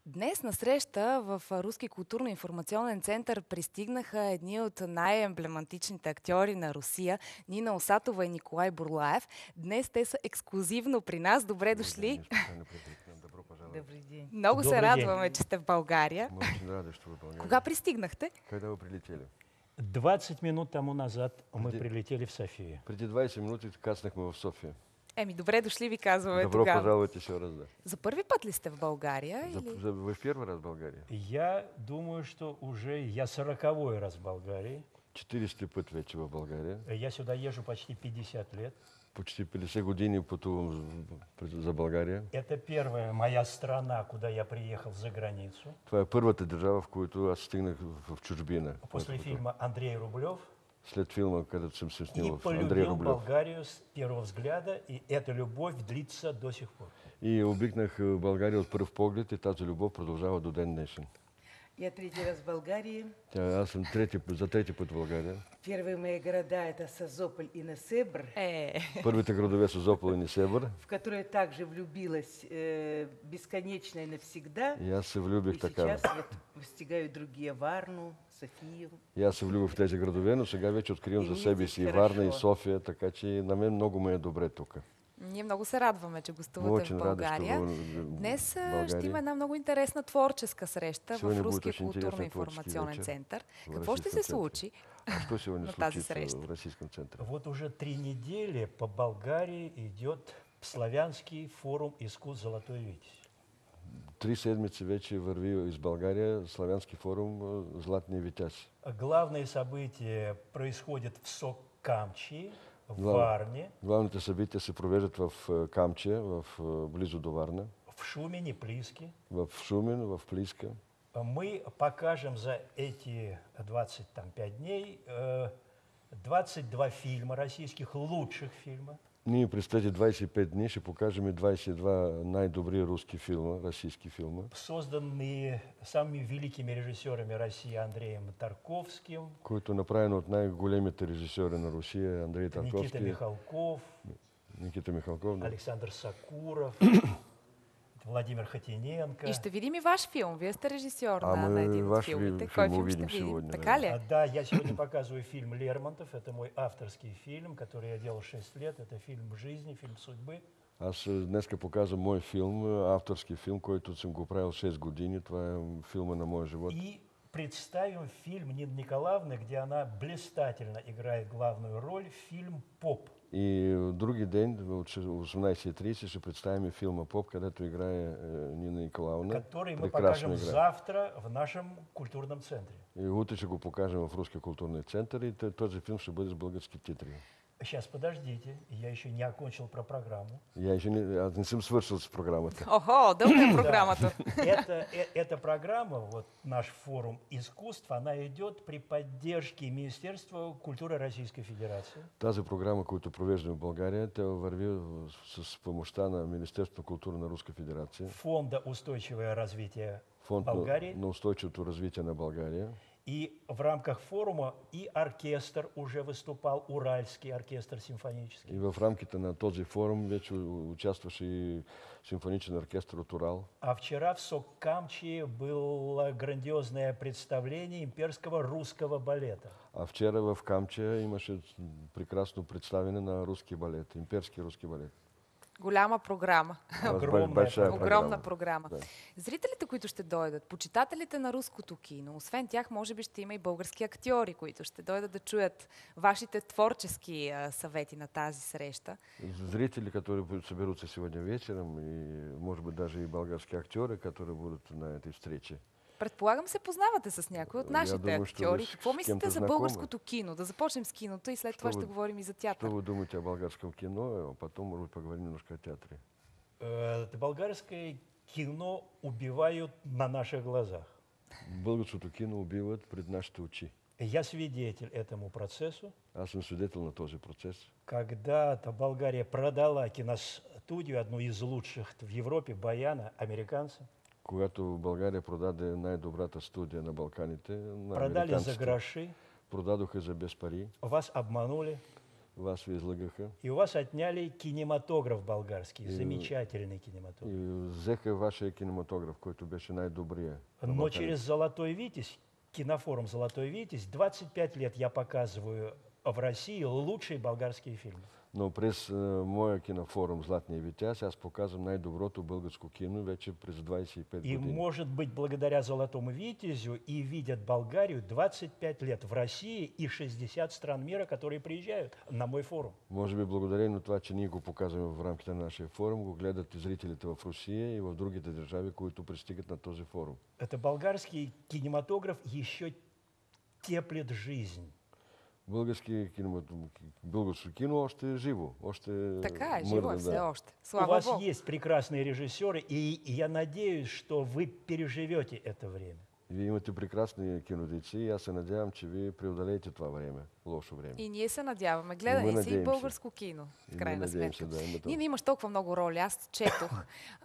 Днес на среща в Руски културно-информационен център пристигнаха едни от най-емблематичните актьори на Русия, Нина Осатова и Николай Бурлаев. Днес те са ексклюзивно при нас. Добре дошли! Добрый день. Много се Добрый радваме, день. че сте в България. Мы очень рады, что вы в Болгарии. Кога пристигнахте? Когда вы прилетели? 20 минут тому назад мы Где? прилетели в Софию. Преди 20 минути кацнахме в София. Добре дошли ви казваме Добро тогава. пожаловать еще раз, да. За първи път ли сте в България? Вы в первый раз в Болгарии? Я думаю, что уже я 40-й раз в Болгарии. 40 път вече в България. Я сюда езжу почти 50 лет. Почти 50 години пътувам за България. Это первая моя страна, куда я приехал за границу. Това е първата държава, в която аз стигнах в чужбина. После фильма Андрей Рублев. След филма, където съм се И снимал в Андрей полюбил Рублев. Болгарию с первого взгляда, и эта любовь длится до сих пор. И обикнах България от пръв поглед и тази любов продължава до ден днешен. Я третий раз в Болгарии. Аз съм за трети път в България. Первые мои города — это Созополь и Несебр, Първите градове са Созопол и Несебър. в которые также влюбилась бесконечно и навсегда. И аз се И влюбих така. сейчас вот стигаю другие — Варну, Софию. И аз се влюбих в тези градове, но сега вече откривам за себе си и Варна, и София, така че на мен много ме е добре тук. Ние много се радваме, че гостувате Очень в рада, България. что вы в Днес България. ще има една много интересна творческа среща Сегодня в будет Руския очень интересный културно-информационен творческий център. в Какво ще се Российском случи А что сегодня на тази случится среща? в Российском центре? Вот уже 3 недели по Болгарии идет Славянский форум искусств «Золотой Витязь». 3 седмици вече върви из България славянски форум «Златния витязь». Главные события происходят в Сокамчи, в Глав- Варне, Главните събития се провеждат в Камчия, близо до Варна, в Шумене, Плиске. в Шумен, в Плиска. Мы покажем за эти 25 дней 22 фильма российских, лучших фильма. Ние през тези 25 дни ще покажем 22 най-добри руски филма, российски филма, Созданные самыми великими режиссерами России Андреем Тарковским, които е направено от най-големите режисьори на Русия, Андрей Никита Тарковски, Михалков, Никита Михалков. Да. Александр Сакуров, Владимир Хотиненко. И ще видим и ваш филм. Вие сте режисьор А на мы един от ваш филмите. филм Кой филм увидим ще видим? сегодня, Така ли? Да, я сегодня показываю фильм «Лермонтов». Это мой авторский фильм, который я делал 6 лет. Это фильм жизни, фильм судьбы. Аз днеска показвам мой филм, авторски филм, който съм го правил 6 години. Това е филма на моя живот. И представим фильм Нины Николаевны, где она блистательно играет главную роль, фильм «Поп». И други ден, от 18:30, ще представим филма «Поп», където играе Нина Николаевна. Который мы Прекрасно покажем играе. завтра в нашем культурном центре. И утре ще го покажем в Руския културный център и този филм ще бъде с български титри. Сейчас, подождите, я еще не окончил про программу. Аз не съм свършил с програмата. Охо, дълга е програмата. Эта программа, вот наш форум искусств, она идет при поддержке Министерства культуры Российской Федерации. Тази програма, която провеждаме в България, тя върви с помощта на Министерството на култура на Руска федерация, Фонда устойчивое развитие Фонд Българии. на устойчивото развитие на България. И в рамках форума и оркестр уже выступал, Уральский оркестр симфонический. И в рамките на този форум вече участваше и симфоничен оркестр от Урал. А вчера в Сокамчи было грандиозное представление имперского русского балета. А вчера в Камчия имаше прекрасно представяне на руски балет, имперски руски балет. Голяма програма. Большая Огромна програма. Да. Зрителите, които ще дойдат, почитателите на руското кино, освен тях, може би ще има и български актьори, които ще дойдат да чуят вашите творчески съвети на тази среща. Зрители, которые соберутся сегодня вечером, и, может быть, даже и български актеры, которые будут на этой встрече. Предполагам, се познавате с някои от нашите думаю, що актьори. ви Какво с мислите кем-то за знакоми. българското кино? Да започнем с киното и след това ще говорим и за Что театър. вы думаете о болгарском кино, а потом, может быть, поговорим немножко о театре. Болгарское кино убивают на наших глазах. Българското кино убиват пред нашите очи. Я свидетель этому процессу. Аз съм свидетел на този процес. Когда-то Болгария продала киностудию, одну из лучших в Европе, Баяна, американцам. Когато България продаде най-добрата студия на Балканите, на Продали за американците, гроши, продадоха за без пари. вас обманули. Вас ви излъгаха И у вас отняли кинематограф болгарский, замечательный и кинематограф. взеха вашия кинематограф, който беше най-добрия. на Но Балканите. через «Золотой Витязь», кинофорум «Золотой Витязь», 25 лет я показываю в России лучшие болгарские фильмы. Но през моя кинофорум Златния витяз аз показвам най-доброто българско кино вече през 25 И, години. может быть, благодаря «Золотому Витязю» и видят Болгарию 25 лет в России и 60 стран мира, которые приезжают на мой форум. Може би благодарение на това, че ние го показваме в рамките на нашия форум, го гледат и зрителите в Русия и в другите държави, които пристигат на този форум. Это болгарский кинематограф еще теплит жизнь. Българско кино още е живо, още Така е, мърда, живо е все още. У Слава вас Богу. есть прекрасные режиссеры, и я надеюсь, что вы переживете это время. Вие имате прекрасни кинодейци и аз се надявам, че вие преодолеете това време, лошо време. И ние се надяваме. Гледаме си и надеем се. българско кино, в И крайна надеем се, сметка. да, има това. Ние имаш толкова много роли. Аз четох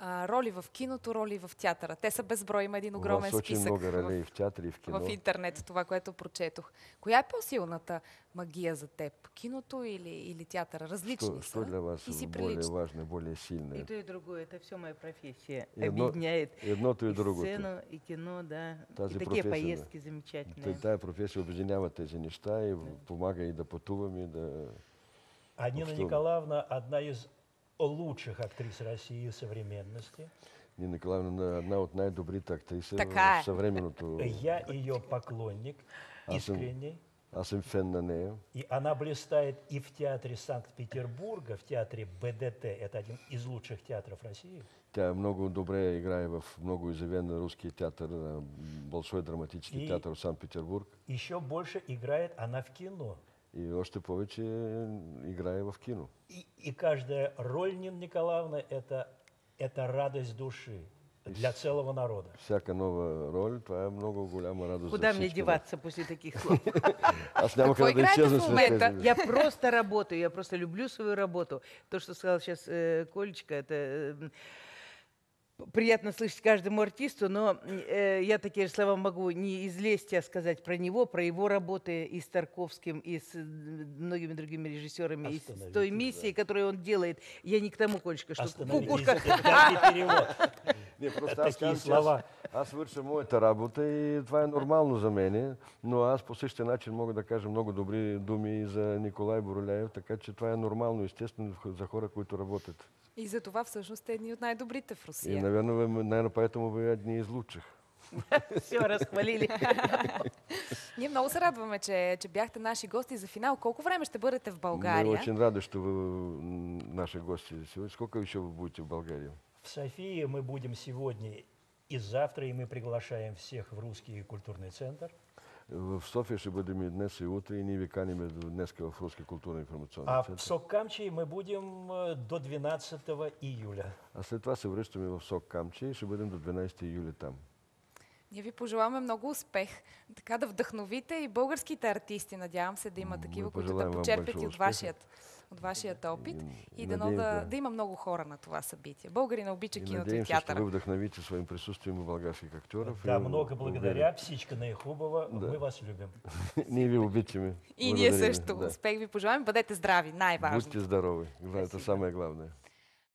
роли в киното, роли в театъра. Те са безброй. Има един У огромен вас очень списък много ролей в театър и в кино. в интернет, това, което прочетох. Коя е по-силната магия за теб? Киното или театъра? Различни Что са. для вас И си более прилични. важно, более сильное? И то, и другое. Это все моя профессия. Едно- Объединяет Едното и и другото. сцену, и кино, да. Тази И такие профессия, да. поездки замечательные. Тая професия обединява тези неща и помага и да пътуваме, и да... А Нина Что? Николаевна одна из лучших актрис России современности. Нина Николаевна е една от най-добрите актриси Така е. в съвременното... Я ее поклонник, Аз съм- искренний. Аз съм фен на нея. И она блистает и в театре Санкт-Петербурга, в театре БДТ. Это один из лучших театров России. Тя много добре играе в много изявен руски театър, Большой драматически И- театър в Санкт-Петербург. Еще больше играет она в кино. И още повече играе в кино. И каждая роль Нины Николаевны это радость души для целого народа. Всяка нова роля, това е много голяма радост Куда за мне всички. деваться после таких слов? Аз няма Какво къде да играете изчезна в след момента? тези. Я просто работаю, я просто люблю свою работу. То, что сказал сейчас Колечка, это приятно слышать каждому артисту, но я такие же слова могу не из лести сказать про него, про его работы и с Тарковским, и с многими другими режиссерами, и с той Остановитесь, миссией, которую он делает. Я не к тому, Колечка, что Остановитесь, кукушка... дайте перевод. Не, просто Такива аз казвам, че слова. аз върша моята работа и това е нормално за мене, но аз по същия начин мога да кажа много добри думи и за Николай Бороляев, така че това е нормално, естествено за хора, които работят. И за това всъщност сте едни от най-добрите в И, Русия. наверное, наверное, поэтому вы одни из лучших. Все, расхвалили. Ние много се радваме, че бяхте наши гости за финал. Колко време ще бъдете в Мы България? очень рады, что вы наши гости сегодня. Сколько еще вы будете в Болгарии? В Софии мы будем сегодня и завтра, и мы приглашаем всех в Русский культурный центр. В София ще бъдем и днес и утре и ние ви каним днес в Руски културно-информационен А в център. Соккамче мы будем до 12 июля. А след това се връщаме в Сок Камче и ще бъдем до 12 юли там. Ние ви пожелаваме много успех, така да вдъхновите и българските артисти. Надявам се да има такива, които да пожелаем вам почерпят и большой от успех. вашият опит и надеем, да има много хора на това събитие. Българина обича И киното и надеемся, что театъра. вы вдохновите своим присутствием и българских актеров. Да, И много благодаря. Псичка Наихубова, Да. мы вас любим. Ние ви обичаме. И ние Благодарим ви, също. да. Успех ви пожелаваме. Бъдете здрави, най-важно. Будьте здоровы. Это самое главное.